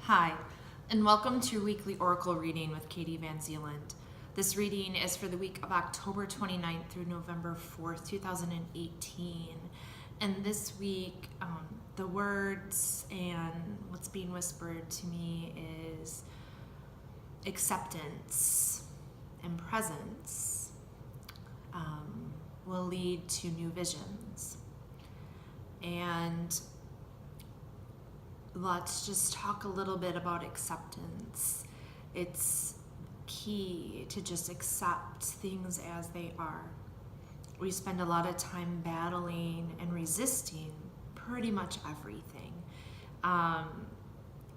Hi, and welcome to your weekly Oracle reading with Katie VanZeeland. This reading is for the week of October 29th through November 4th, 2018. And this week, the words and what's being whispered to me is acceptance and presence will lead to new visions. And let's just talk a little bit about acceptance. It's key to just accept things as they are. We spend a lot of time battling and resisting pretty much everything.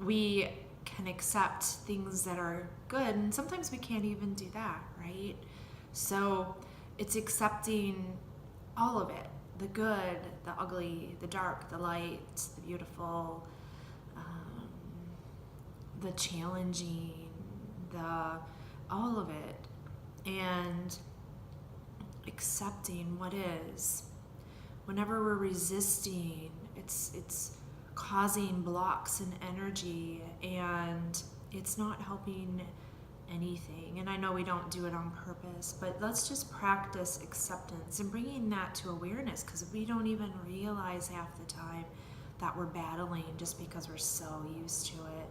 We can accept things that are good, and sometimes we can't even do that, right? So it's accepting all of it, the good, the ugly, the dark, the light, the beautiful, the challenging, all of it, and accepting what is. Whenever we're resisting, it's causing blocks in energy, and it's not helping anything. And I know we don't do it on purpose, but let's just practice acceptance and bringing that to awareness, because we don't even realize half the time that we're battling just because we're so used to it.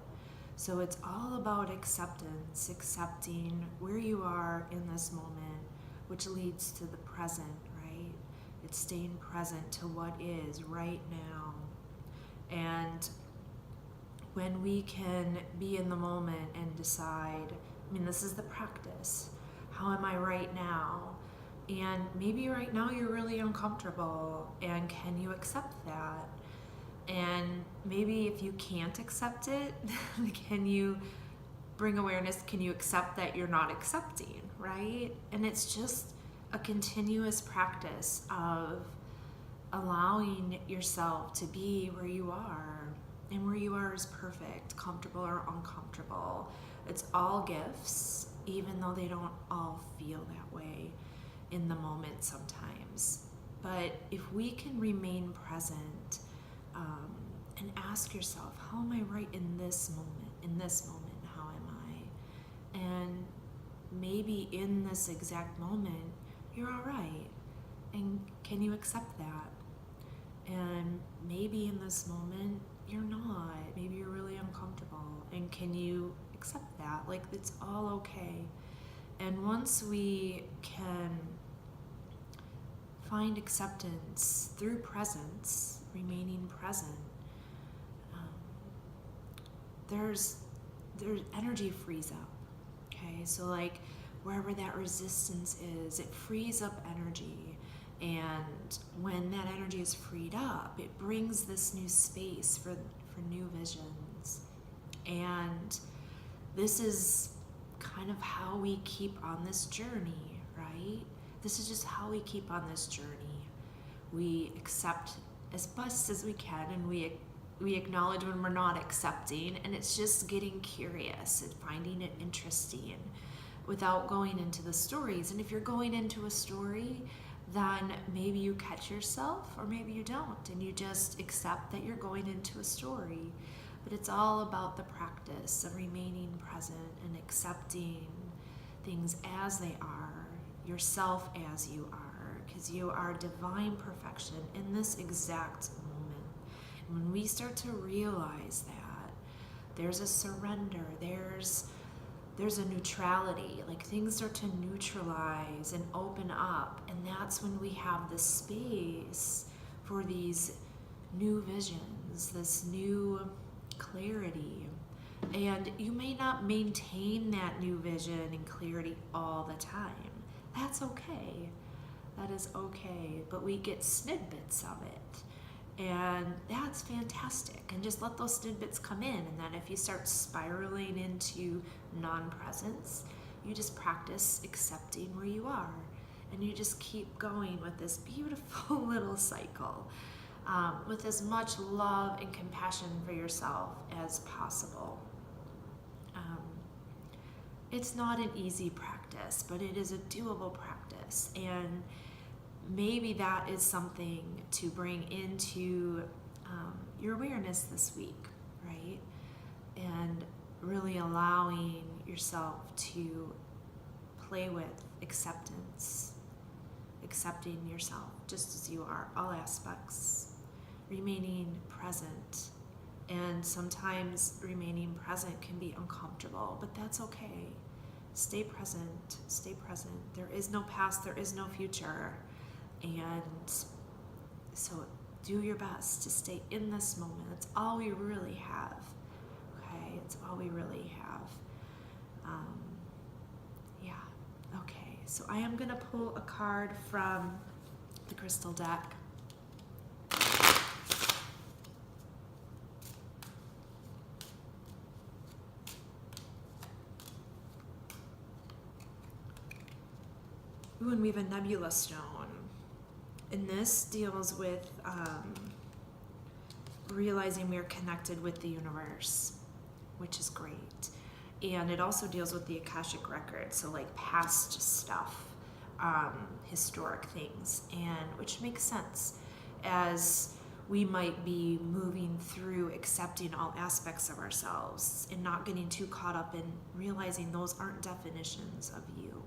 So it's all about acceptance, accepting where you are in this moment, which leads to the present, right? It's staying present to what is right now. And when we can be in the moment and decide, this is the practice. How am I right now? And maybe right now you're really uncomfortable, and can you accept that? And maybe if you can't accept it, can you bring awareness? Can you accept that you're not accepting, right? And it's just a continuous practice of allowing yourself to be where you are. And where you are is perfect, comfortable or uncomfortable. It's all gifts, even though they don't all feel that way in the moment sometimes. But if we can remain present, and ask yourself, how am I right in this moment? In this moment, how am I? And maybe in this exact moment, you're all right. And can you accept that? And maybe in this moment, you're not. Maybe you're really uncomfortable. And can you accept that? Like, it's all okay. And once we can find acceptance through presence, remaining present, there's energy frees up. Okay, so like wherever that resistance is, it frees up energy. And when that energy is freed up, it brings this new space for new visions. And this is kind of how we keep on this journey, right? This is just how we keep on this journey. We accept as best as we can, and we acknowledge when we're not accepting, and it's just getting curious and finding it interesting without going into the stories. And if you're going into a story, then maybe you catch yourself, or maybe you don't, and you just accept that you're going into a story. But it's all about the practice of remaining present and accepting things as they are, yourself as you are, because you are divine perfection in this exact moment. And when we start to realize that, there's a surrender, there's a neutrality, like things start to neutralize and open up, and that's when we have the space for these new visions, this new clarity. And you may not maintain that new vision and clarity all the time. That's okay. That is okay. But we get snippets of it. And that's fantastic. And just let those snippets come in. And then if you start spiraling into non-presence, you just practice accepting where you are. And you just keep going with this beautiful little cycle, with as much love and compassion for yourself as possible. It's not an easy practice, but it is a doable practice. And maybe that is something to bring into your awareness this week, right? and really allowing yourself to play with acceptance, accepting yourself just as you are, all aspects, remaining present. And sometimes remaining present can be uncomfortable, but that's okay. Stay present, stay present. There is no past, there is no future. And so do your best to stay in this moment. It's all we really have. Okay, it's all we really have. Yeah, okay. So I am gonna pull a card from the crystal deck. Ooh, and we have a nebula stone. And this deals with realizing we are connected with the universe, which is great. And it also deals with the Akashic record, so like past stuff, historic things, and which makes sense as we might be moving through accepting all aspects of ourselves and not getting too caught up in realizing those aren't definitions of you.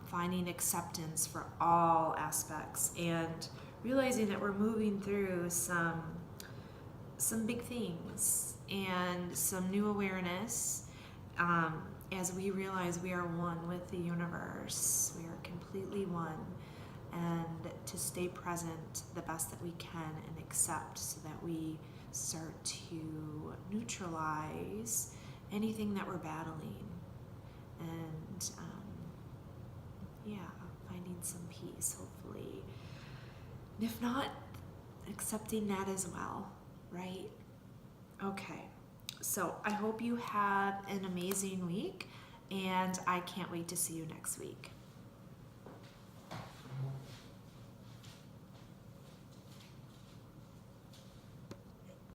Finding acceptance for all aspects and realizing that we're moving through some big things and some new awareness as we realize we are one with the universe. We are completely one, and to stay present the best that we can and accept so that we start to neutralize anything that we're battling. And yeah, finding some peace, hopefully. And if not, accepting that as well, right? Okay, so I hope you have an amazing week, and I can't wait to see you next week.